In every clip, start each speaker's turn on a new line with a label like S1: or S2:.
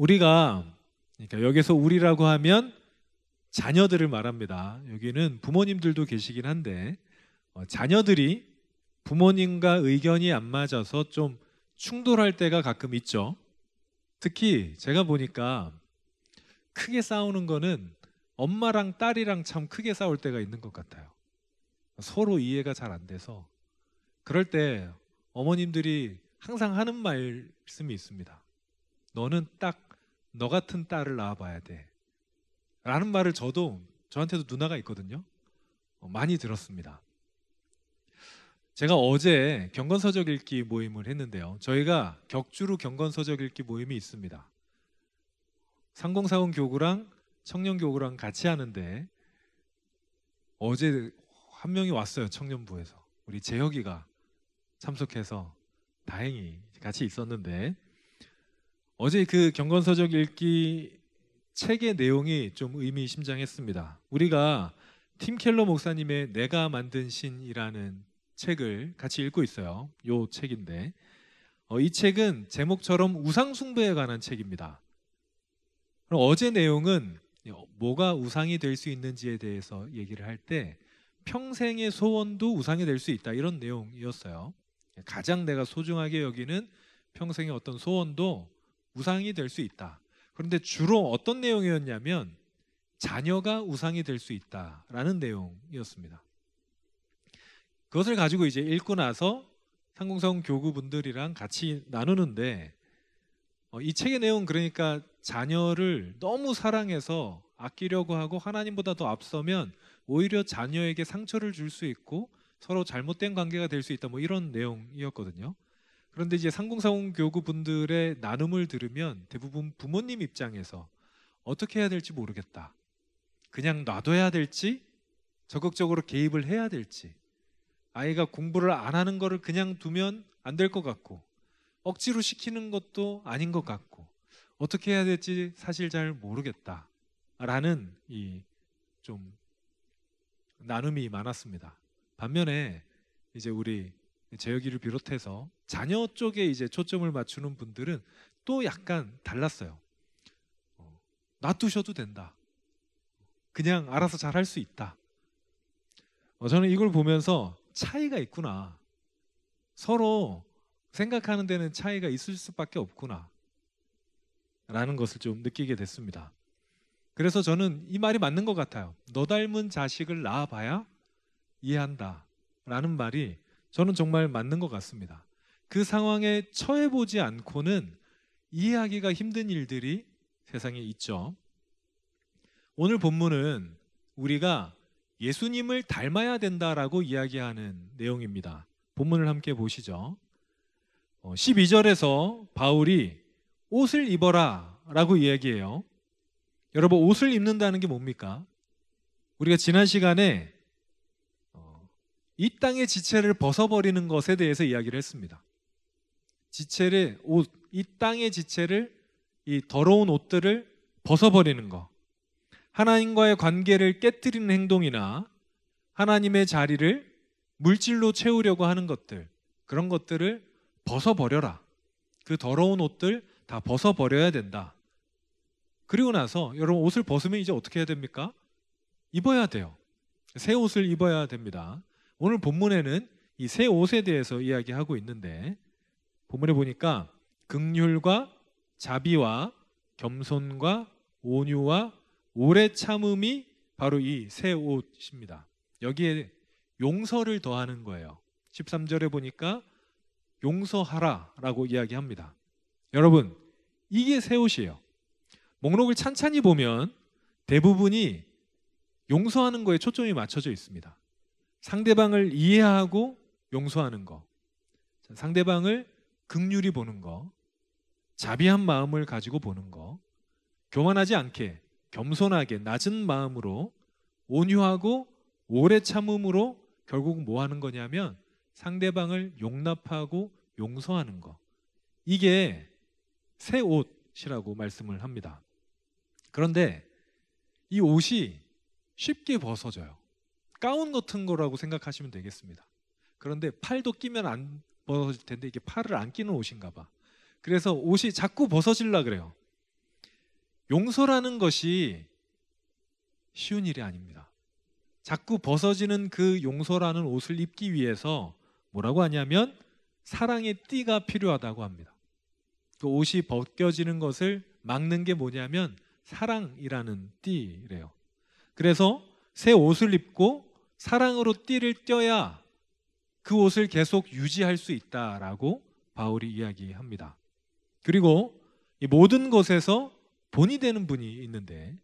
S1: 우리가 그러니까 여기서 우리라고 하면 자녀들을 말합니다. 여기는 부모님들도 계시긴 한데 자녀들이 부모님과 의견이 안 맞아서 좀 충돌할 때가 가끔 있죠. 특히 제가 보니까 크게 싸우는 거는 엄마랑 딸이랑 참 크게 싸울 때가 있는 것 같아요. 서로 이해가 잘 안 돼서 그럴 때 어머님들이 항상 하는 말씀이 있습니다. 너는 딱 너 같은 딸을 낳아봐야 돼 라는 말을 저한테도 누나가 있거든요. 많이 들었습니다. 제가 어제 경건서적 읽기 모임을 했는데요. 저희가 격주로 경건서적 읽기 모임이 있습니다. 상공사원 교구랑 청년교구랑 같이 하는데 어제 한 명이 왔어요. 청년부에서. 우리 재혁이가 참석해서 다행히 같이 있었는데 어제 그 경건서적 읽기 책의 내용이 좀 의미심장했습니다. 우리가 팀 켈러 목사님의 내가 만든 신이라는 책을 같이 읽고 있어요. 요 책인데 이 책은 제목처럼 우상 숭배에 관한 책입니다. 그럼 어제 내용은 뭐가 우상이 될 수 있는지에 대해서 얘기를 할 때 평생의 소원도 우상이 될 수 있다 이런 내용이었어요. 가장 내가 소중하게 여기는 평생의 어떤 소원도 우상이 될 수 있다. 그런데 주로 어떤 내용이었냐면 자녀가 우상이 될 수 있다라는 내용이었습니다. 그것을 가지고 이제 읽고 나서 상공사원 교구분들이랑 같이 나누는데 이 책의 내용 그러니까 자녀를 너무 사랑해서 아끼려고 하고 하나님보다 더 앞서면 오히려 자녀에게 상처를 줄 수 있고 서로 잘못된 관계가 될 수 있다 뭐 이런 내용이었거든요. 그런데 이제 상공사원 교구분들의 나눔을 들으면 대부분 부모님 입장에서 어떻게 해야 될지 모르겠다. 그냥 놔둬야 될지 적극적으로 개입을 해야 될지 아이가 공부를 안 하는 거를 그냥 두면 안 될 것 같고 억지로 시키는 것도 아닌 것 같고 어떻게 해야 될지 사실 잘 모르겠다라는 이 좀 나눔이 많았습니다. 반면에 이제 우리 재혁이를 비롯해서 자녀 쪽에 이제 초점을 맞추는 분들은 또 약간 달랐어요. 놔두셔도 된다. 그냥 알아서 잘 할 수 있다. 저는 이걸 보면서 차이가 있구나. 서로 생각하는 데는 차이가 있을 수밖에 없구나 라는 것을 좀 느끼게 됐습니다. 그래서 저는 이 말이 맞는 것 같아요. 너 닮은 자식을 낳아봐야 이해한다 라는 말이 저는 정말 맞는 것 같습니다. 그 상황에 처해보지 않고는 이해하기가 힘든 일들이 세상에 있죠. 오늘 본문은 우리가 예수님을 닮아야 된다라고 이야기하는 내용입니다. 본문을 함께 보시죠. 12절에서 바울이 옷을 입어라 라고 이야기해요. 여러분 옷을 입는다는 게 뭡니까? 우리가 지난 시간에 이 땅의 지체를 벗어버리는 것에 대해서 이야기를 했습니다. 이 땅의 지체를 이 더러운 옷들을 벗어버리는 것, 하나님과의 관계를 깨뜨리는 행동이나 하나님의 자리를 물질로 채우려고 하는 것들, 그런 것들을 벗어버려라. 그 더러운 옷들 다 벗어버려야 된다. 그리고 나서 여러분 옷을 벗으면 이제 어떻게 해야 됩니까? 입어야 돼요. 새 옷을 입어야 됩니다. 오늘 본문에는 이 새 옷에 대해서 이야기하고 있는데 본문에 보니까 긍휼과 자비와 겸손과 온유와 오래 참음이 바로 이 새 옷입니다. 여기에 용서를 더하는 거예요. 13절에 보니까 용서하라 라고 이야기합니다. 여러분 이게 새 옷이에요. 목록을 찬찬히 보면 대부분이 용서하는 거에 초점이 맞춰져 있습니다. 상대방을 이해하고 용서하는 거, 상대방을 긍휼히 보는 거, 자비한 마음을 가지고 보는 거, 교만하지 않게 겸손하게 낮은 마음으로 온유하고 오래 참음으로 결국 뭐 하는 거냐면 상대방을 용납하고 용서하는 거. 이게 새 옷이라고 말씀을 합니다. 그런데 이 옷이 쉽게 벗어져요. 가운 같은 거라고 생각하시면 되겠습니다. 그런데 팔도 끼면 안 벗어질 텐데 이게 팔을 안 끼는 옷인가 봐. 그래서 옷이 자꾸 벗어지려 그래요. 용서라는 것이 쉬운 일이 아닙니다. 자꾸 벗어지는 그 용서라는 옷을 입기 위해서 뭐라고 하냐면 사랑의 띠가 필요하다고 합니다. 그 옷이 벗겨지는 것을 막는 게 뭐냐면 사랑이라는 띠래요. 그래서 새 옷을 입고 사랑으로 띠를 떼야 그 옷을 계속 유지할 수 있다라고 바울이 이야기합니다. 그리고 이 모든 것에서 본이 되는 분이 있는데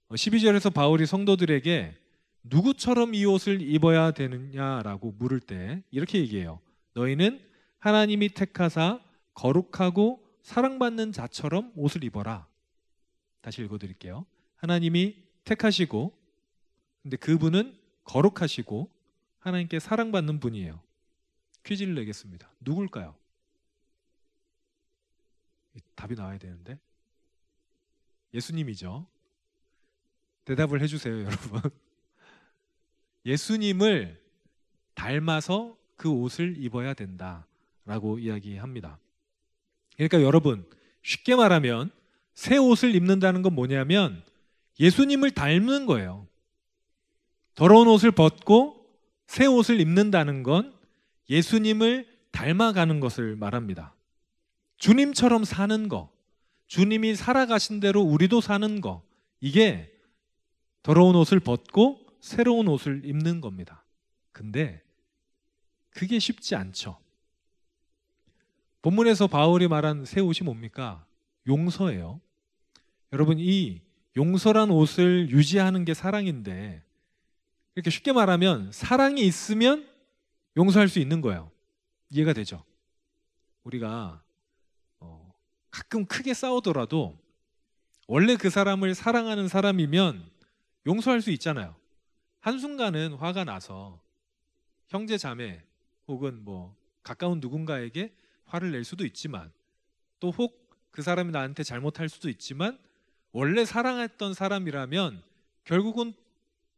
S1: 12절에서 바울이 성도들에게 누구처럼 이 옷을 입어야 되느냐라고 물을 때 이렇게 얘기해요. 너희는 하나님이 택하사 거룩하고 사랑받는 자처럼 옷을 입어라. 다시 읽어드릴게요. 하나님이 택하시고 근데 그분은 거룩하시고 하나님께 사랑받는 분이에요. 퀴즈를 내겠습니다. 누굴까요? 답이 나와야 되는데 예수님이죠. 대답을 해주세요, 여러분. 예수님을 닮아서 그 옷을 입어야 된다라고 이야기합니다. 그러니까 여러분, 쉽게 말하면 새 옷을 입는다는 건 뭐냐면 예수님을 닮는 거예요. 더러운 옷을 벗고 새 옷을 입는다는 건 예수님을 닮아가는 것을 말합니다. 주님처럼 사는 거, 주님이 살아가신 대로 우리도 사는 거, 이게 더러운 옷을 벗고 새로운 옷을 입는 겁니다. 근데 그게 쉽지 않죠. 본문에서 바울이 말한 새 옷이 뭡니까? 용서예요. 여러분, 이 용서란 옷을 유지하는 게 사랑인데 이렇게 쉽게 말하면 사랑이 있으면 용서할 수 있는 거예요. 이해가 되죠? 우리가 가끔 크게 싸우더라도 원래 그 사람을 사랑하는 사람이면 용서할 수 있잖아요. 한순간은 화가 나서 형제 자매 혹은 뭐 가까운 누군가에게 화를 낼 수도 있지만 또 혹 그 사람이 나한테 잘못할 수도 있지만 원래 사랑했던 사람이라면 결국은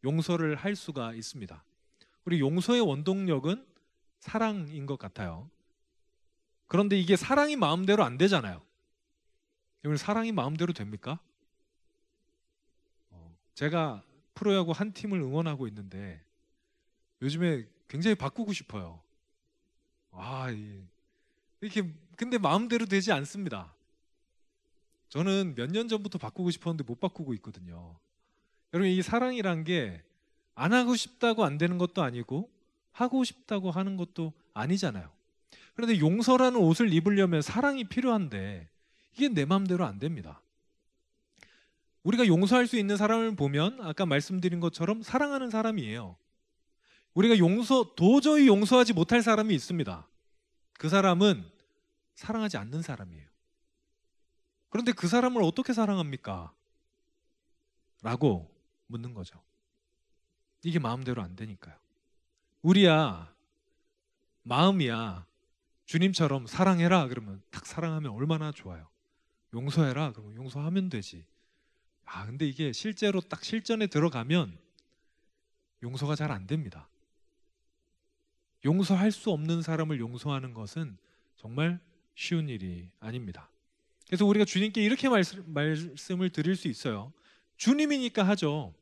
S1: 용서를 할 수가 있습니다. 우리 용서의 원동력은 사랑인 것 같아요. 그런데 이게 사랑이 마음대로 안 되잖아요. 여러분, 사랑이 마음대로 됩니까? 제가 프로야구 한 팀을 응원하고 있는데 요즘에 굉장히 바꾸고 싶어요. 이렇게 근데 마음대로 되지 않습니다. 저는 몇 년 전부터 바꾸고 싶었는데 못 바꾸고 있거든요. 여러분, 이 사랑이란 게 안 하고 싶다고 안 되는 것도 아니고 하고 싶다고 하는 것도 아니잖아요. 그런데 용서라는 옷을 입으려면 사랑이 필요한데 이게 내 마음대로 안 됩니다. 우리가 용서할 수 있는 사람을 보면 아까 말씀드린 것처럼 사랑하는 사람이에요. 우리가 도저히 용서하지 못할 사람이 있습니다. 그 사람은 사랑하지 않는 사람이에요. 그런데 그 사람을 어떻게 사랑합니까? 라고 묻는 거죠. 이게 마음대로 안 되니까요. 우리야, 마음이야, 주님처럼 사랑해라 그러면 딱 사랑하면 얼마나 좋아요. 용서해라 그러면 용서하면 되지. 근데 이게 실제로 딱 실전에 들어가면 용서가 잘 안 됩니다. 용서할 수 없는 사람을 용서하는 것은 정말 쉬운 일이 아닙니다. 그래서 우리가 주님께 이렇게 말씀을 드릴 수 있어요. 주님이니까 하죠.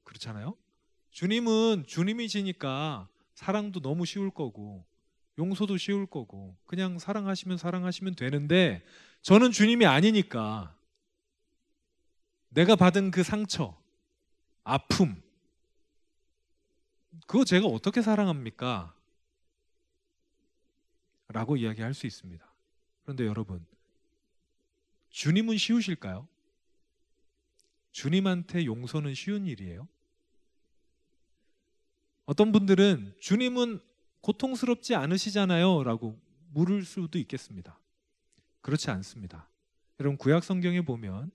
S1: 그렇잖아요? 주님은 주님이시니까 사랑도 너무 쉬울 거고 용서도 쉬울 거고 그냥 사랑하시면 되는데 저는 주님이 아니니까 내가 받은 그 상처, 아픔, 그거 제가 어떻게 사랑합니까? 라고 이야기할 수 있습니다. 그런데 여러분, 주님은 쉬우실까요? 주님한테 용서는 쉬운 일이에요? 어떤 분들은 주님은 고통스럽지 않으시잖아요 라고 물을 수도 있겠습니다. 그렇지 않습니다. 여러분, 구약 성경에 보면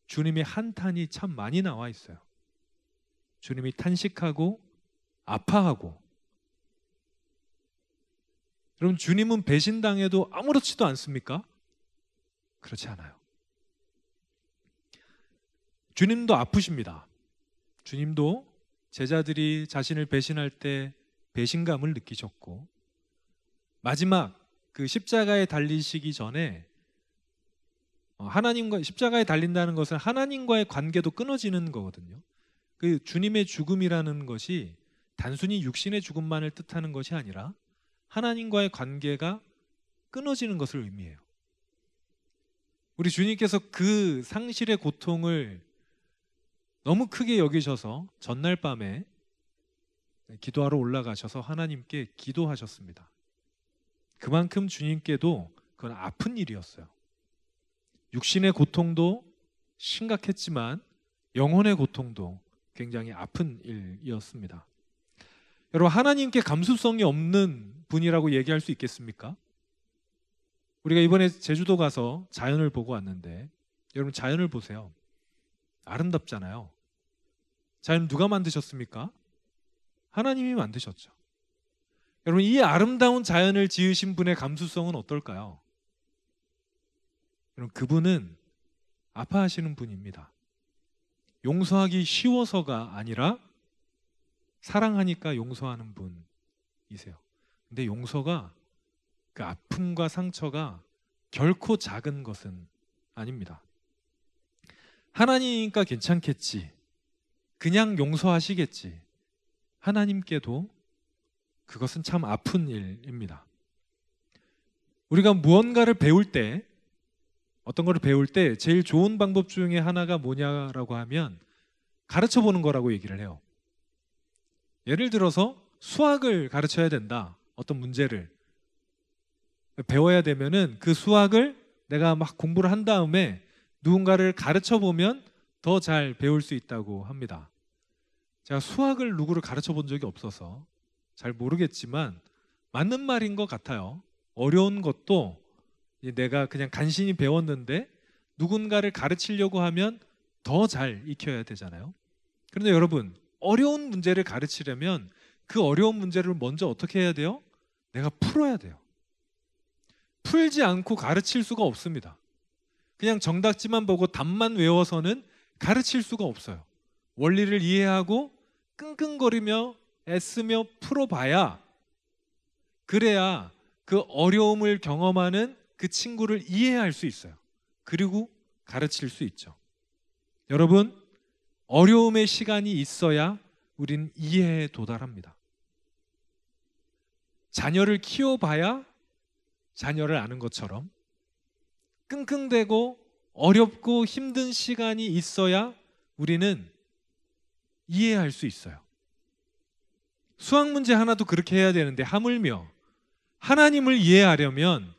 S1: 주님의 한탄이 참 많이 나와 있어요. 주님이 탄식하고 아파하고. 여러분, 주님은 배신당해도 아무렇지도 않습니까? 그렇지 않아요. 주님도 아프십니다. 주님도 제자들이 자신을 배신할 때 배신감을 느끼셨고 마지막 그 십자가에 달리시기 전에 하나님과 십자가에 달린다는 것은 하나님과의 관계도 끊어지는 거거든요. 그 주님의 죽음이라는 것이 단순히 육신의 죽음만을 뜻하는 것이 아니라 하나님과의 관계가 끊어지는 것을 의미해요. 우리 주님께서 그 상실의 고통을 너무 크게 여기셔서 전날 밤에 기도하러 올라가셔서 하나님께 기도하셨습니다. 그만큼 주님께도 그건 아픈 일이었어요. 육신의 고통도 심각했지만 영혼의 고통도 굉장히 아픈 일이었습니다. 여러분, 하나님께 감수성이 없는 분이라고 얘기할 수 있겠습니까? 우리가 이번에 제주도 가서 자연을 보고 왔는데 여러분, 자연을 보세요. 아름답잖아요. 자연 누가 만드셨습니까? 하나님이 만드셨죠. 여러분, 이 아름다운 자연을 지으신 분의 감수성은 어떨까요? 여러분, 그분은 아파하시는 분입니다. 용서하기 쉬워서가 아니라 사랑하니까 용서하는 분이세요. 근데 용서가, 그 아픔과 상처가 결코 작은 것은 아닙니다. 하나님이니까 괜찮겠지, 그냥 용서하시겠지. 하나님께도 그것은 참 아픈 일입니다. 우리가 무언가를 배울 때, 어떤 거를 배울 때 제일 좋은 방법 중에 하나가 뭐냐라고 하면 가르쳐 보는 거라고 얘기를 해요. 예를 들어서 수학을 가르쳐야 된다. 어떤 문제를 배워야 되면은 그 수학을 내가 막 공부를 한 다음에 누군가를 가르쳐 보면 더 잘 배울 수 있다고 합니다. 제가 수학을 누구를 가르쳐 본 적이 없어서 잘 모르겠지만 맞는 말인 것 같아요. 어려운 것도 내가 그냥 간신히 배웠는데 누군가를 가르치려고 하면 더 잘 익혀야 되잖아요. 그런데 여러분, 어려운 문제를 가르치려면 그 어려운 문제를 먼저 어떻게 해야 돼요? 내가 풀어야 돼요. 풀지 않고 가르칠 수가 없습니다. 그냥 정답지만 보고 답만 외워서는 가르칠 수가 없어요. 원리를 이해하고 끙끙거리며 애쓰며 풀어봐야, 그래야 그 어려움을 경험하는 그 친구를 이해할 수 있어요. 그리고 가르칠 수 있죠. 여러분, 어려움의 시간이 있어야 우리는 이해에 도달합니다. 자녀를 키워봐야 자녀를 아는 것처럼 끙끙대고 어렵고 힘든 시간이 있어야 우리는 이해할 수 있어요. 수학 문제 하나도 그렇게 해야 되는데 하물며 하나님을 이해하려면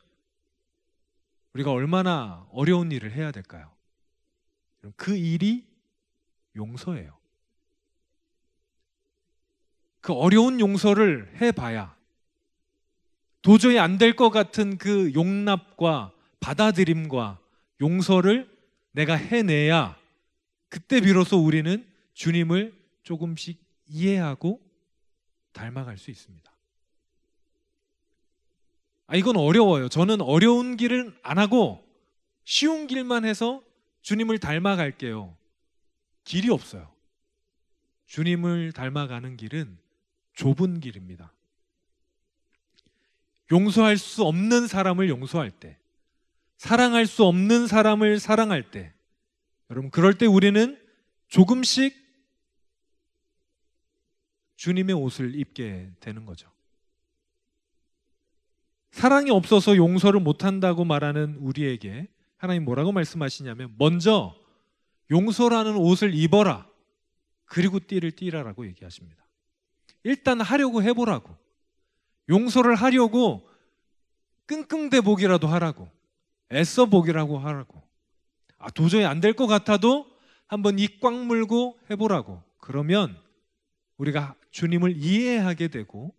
S1: 우리가 얼마나 어려운 일을 해야 될까요? 그 일이 용서예요. 그 어려운 용서를 해봐야, 도저히 안 될 것 같은 그 용납과 받아들임과 용서를 내가 해내야 그때 비로소 우리는 주님을 조금씩 이해하고 닮아갈 수 있습니다. 이건 어려워요. 저는 어려운 길은 안 하고 쉬운 길만 해서 주님을 닮아갈게요. 길이 없어요. 주님을 닮아가는 길은 좁은 길입니다. 용서할 수 없는 사람을 용서할 때, 사랑할 수 없는 사람을 사랑할 때, 여러분, 그럴 때 우리는 조금씩 주님의 옷을 입게 되는 거죠. 사랑이 없어서 용서를 못한다고 말하는 우리에게 하나님 뭐라고 말씀하시냐면, 먼저 용서라는 옷을 입어라, 그리고 띠를 띠라라고 얘기하십니다. 일단 하려고 해보라고, 용서를 하려고 끙끙대 보기라도 하라고, 애써 보기라고 하라고. 도저히 안 될 것 같아도 한번 입 꽉 물고 해보라고. 그러면 우리가 주님을 이해하게 되고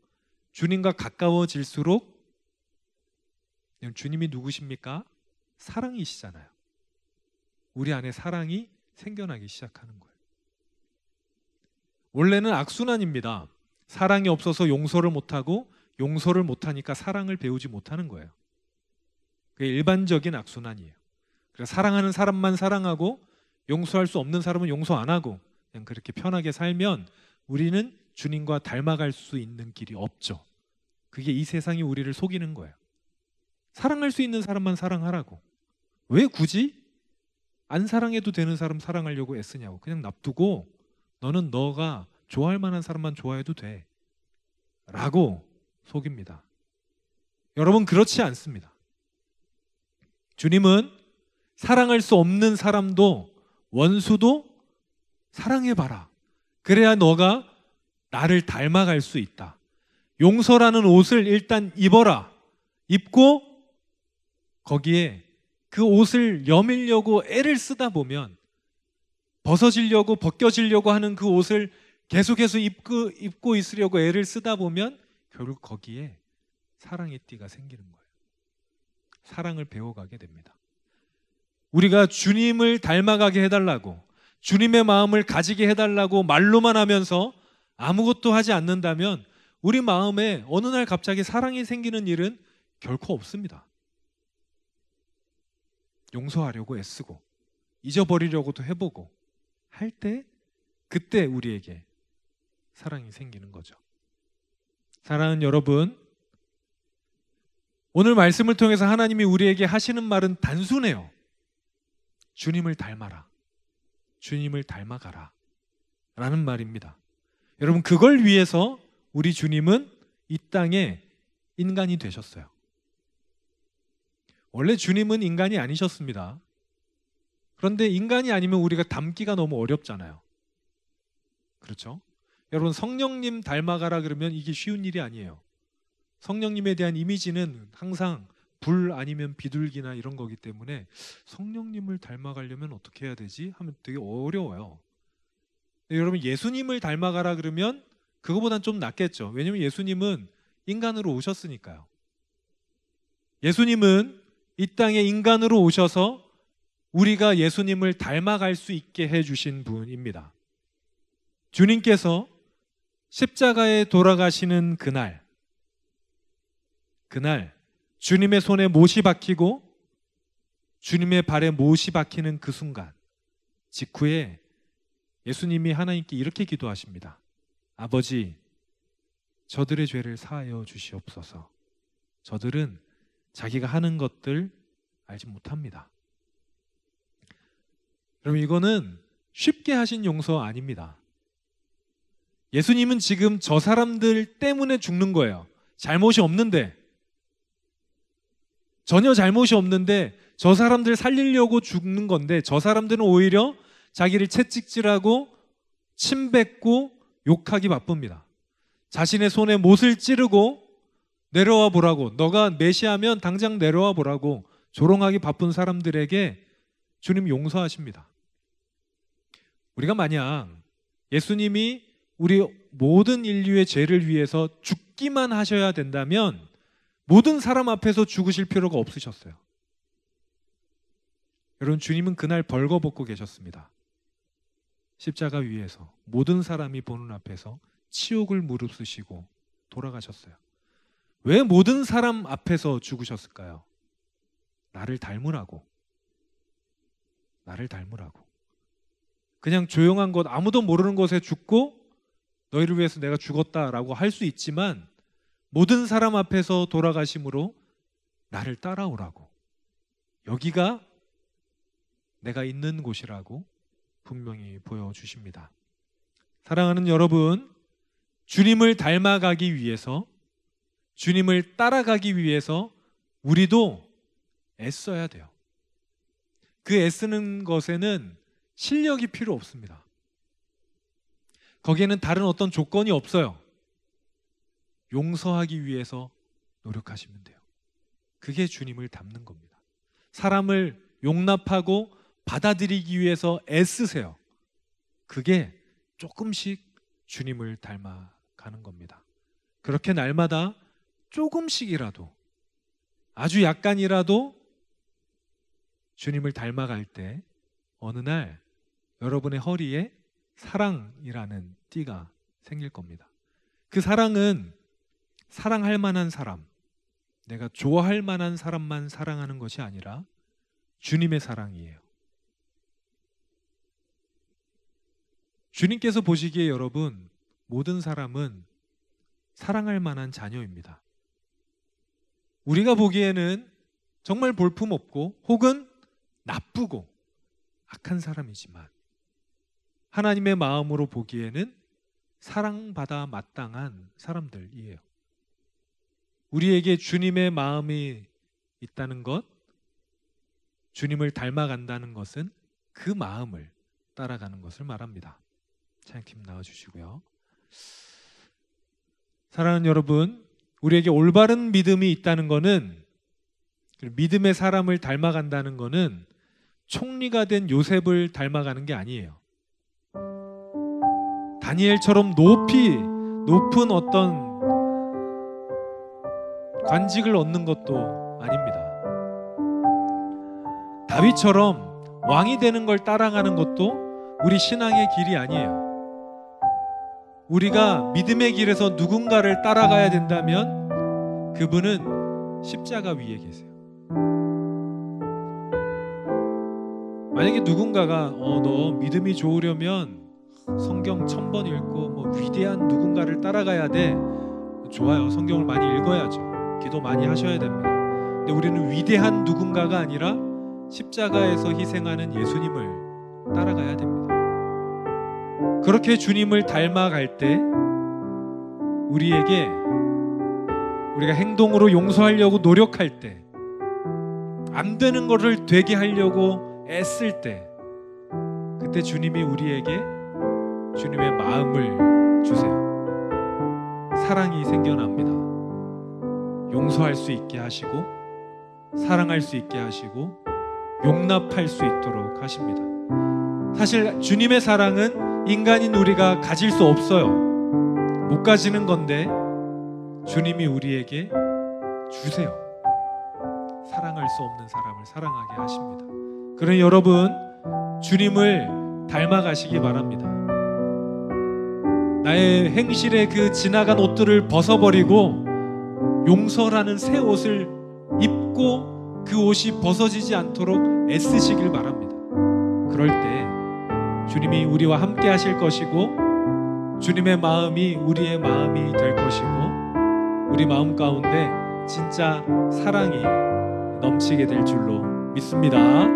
S1: 주님과 가까워질수록, 주님이 누구십니까? 사랑이시잖아요. 우리 안에 사랑이 생겨나기 시작하는 거예요. 원래는 악순환입니다. 사랑이 없어서 용서를 못하고 용서를 못하니까 사랑을 배우지 못하는 거예요. 그게 일반적인 악순환이에요. 그래서 사랑하는 사람만 사랑하고 용서할 수 없는 사람은 용서 안 하고 그냥 그렇게 편하게 살면 우리는 주님과 닮아갈 수 있는 길이 없죠. 그게 이 세상이 우리를 속이는 거예요. 사랑할 수 있는 사람만 사랑하라고. 왜 굳이 안 사랑해도 되는 사람 사랑하려고 애쓰냐고. 그냥 놔두고 너는 너가 좋아할 만한 사람만 좋아해도 돼 라고 속입니다. 여러분, 그렇지 않습니다. 주님은 사랑할 수 없는 사람도 원수도 사랑해봐라. 그래야 너가 나를 닮아갈 수 있다. 용서라는 옷을 일단 입어라. 입고 거기에 그 옷을 여밀려고 애를 쓰다 보면, 벗어지려고 벗겨지려고 하는 그 옷을 계속해서 입고 있으려고 애를 쓰다 보면 결국 거기에 사랑의 띠가 생기는 거예요. 사랑을 배워가게 됩니다. 우리가 주님을 닮아가게 해달라고, 주님의 마음을 가지게 해달라고 말로만 하면서 아무것도 하지 않는다면 우리 마음에 어느 날 갑자기 사랑이 생기는 일은 결코 없습니다. 용서하려고 애쓰고 잊어버리려고도 해보고 할 때, 그때 우리에게 사랑이 생기는 거죠. 사랑하는 여러분, 오늘 말씀을 통해서 하나님이 우리에게 하시는 말은 단순해요. 주님을 닮아라. 주님을 닮아가라 라는 말입니다. 여러분, 그걸 위해서 우리 주님은 이 땅에 인간이 되셨어요. 원래 주님은 인간이 아니셨습니다. 그런데 인간이 아니면 우리가 닮기가 너무 어렵잖아요. 그렇죠? 여러분, 성령님 닮아가라 그러면 이게 쉬운 일이 아니에요. 성령님에 대한 이미지는 항상 불 아니면 비둘기나 이런 거기 때문에 성령님을 닮아가려면 어떻게 해야 되지? 하면 되게 어려워요. 여러분, 예수님을 닮아가라 그러면 그거보단 좀 낫겠죠. 왜냐하면 예수님은 인간으로 오셨으니까요. 예수님은 이 땅에 인간으로 오셔서 우리가 예수님을 닮아갈 수 있게 해주신 분입니다. 주님께서 십자가에 돌아가시는 그날 주님의 손에 못이 박히고 주님의 발에 못이 박히는 그 순간 직후에 예수님이 하나님께 이렇게 기도하십니다. 아버지, 저들의 죄를 사하여 주시옵소서. 저들은 자기가 하는 것들 알지 못합니다. 여러분, 이거는 쉽게 하신 용서 아닙니다. 예수님은 지금 저 사람들 때문에 죽는 거예요. 잘못이 없는데, 전혀 잘못이 없는데 저 사람들 살리려고 죽는 건데, 저 사람들은 오히려 자기를 채찍질하고 침뱉고 욕하기 바쁩니다. 자신의 손에 못을 찌르고 내려와 보라고, 너가 메시아면 당장 내려와 보라고 조롱하기 바쁜 사람들에게 주님이 용서하십니다. 우리가 만약 예수님이 우리 모든 인류의 죄를 위해서 죽기만 하셔야 된다면 모든 사람 앞에서 죽으실 필요가 없으셨어요. 여러분, 주님은 그날 벌거벗고 계셨습니다. 십자가 위에서 모든 사람이 보는 앞에서 치욕을 무릅쓰시고 돌아가셨어요. 왜 모든 사람 앞에서 죽으셨을까요? 나를 닮으라고. 나를 닮으라고. 그냥 조용한 곳, 아무도 모르는 곳에 죽고 너희를 위해서 내가 죽었다라고 할 수 있지만 모든 사람 앞에서 돌아가심으로 나를 따라오라고. 여기가 내가 있는 곳이라고 분명히 보여주십니다. 사랑하는 여러분, 주님을 닮아가기 위해서, 주님을 따라가기 위해서 우리도 애써야 돼요. 그 애쓰는 것에는 실력이 필요 없습니다. 거기에는 다른 어떤 조건이 없어요. 용서하기 위해서 노력하시면 돼요. 그게 주님을 닮는 겁니다. 사람을 용납하고 받아들이기 위해서 애쓰세요. 그게 조금씩 주님을 닮아가는 겁니다. 그렇게 날마다 조금씩이라도, 아주 약간이라도 주님을 닮아갈 때 어느 날 여러분의 허리에 사랑이라는 띠가 생길 겁니다. 그 사랑은 사랑할 만한 사람, 내가 좋아할 만한 사람만 사랑하는 것이 아니라 주님의 사랑이에요. 주님께서 보시기에 여러분, 모든 사람은 사랑할 만한 자녀입니다. 우리가 보기에는 정말 볼품없고 혹은 나쁘고 악한 사람이지만 하나님의 마음으로 보기에는 사랑받아 마땅한 사람들이에요. 우리에게 주님의 마음이 있다는 것, 주님을 닮아간다는 것은 그 마음을 따라가는 것을 말합니다. 찬양팀 나와주시고요. 사랑하는 여러분, 우리에게 올바른 믿음이 있다는 것은, 믿음의 사람을 닮아간다는 것은 총리가 된 요셉을 닮아가는 게 아니에요. 다니엘처럼 높은 어떤 관직을 얻는 것도 아닙니다. 다윗처럼 왕이 되는 걸 따라가는 것도 우리 신앙의 길이 아니에요. 우리가 믿음의 길에서 누군가를 따라가야 된다면 그분은 십자가 위에 계세요. 만약에 누군가가 너 믿음이 좋으려면 성경 1000번 읽고 뭐 위대한 누군가를 따라가야 돼. 좋아요. 성경을 많이 읽어야죠. 기도 많이 하셔야 됩니다. 근데 우리는 위대한 누군가가 아니라 십자가에서 희생하는 예수님을 따라가야 됩니다. 그렇게 주님을 닮아갈 때 우리가 행동으로 용서하려고 노력할 때, 안 되는 것을 되게 하려고 애쓸 때, 그때 주님이 우리에게 주님의 마음을 주세요. 사랑이 생겨납니다. 용서할 수 있게 하시고 사랑할 수 있게 하시고 용납할 수 있도록 하십니다. 사실 주님의 사랑은 인간인 우리가 가질 수 없어요. 못 가지는 건데 주님이 우리에게 주세요. 사랑할 수 없는 사람을 사랑하게 하십니다. 그러니 여러분, 주님을 닮아가시기 바랍니다. 나의 행실의 그 지나간 옷들을 벗어버리고 용서라는 새 옷을 입고 그 옷이 벗어지지 않도록 애쓰시길 바랍니다. 그럴 때 주님이 우리와 함께 하실 것이고 주님의 마음이 우리의 마음이 될 것이고 우리 마음 가운데 진짜 사랑이 넘치게 될 줄로 믿습니다.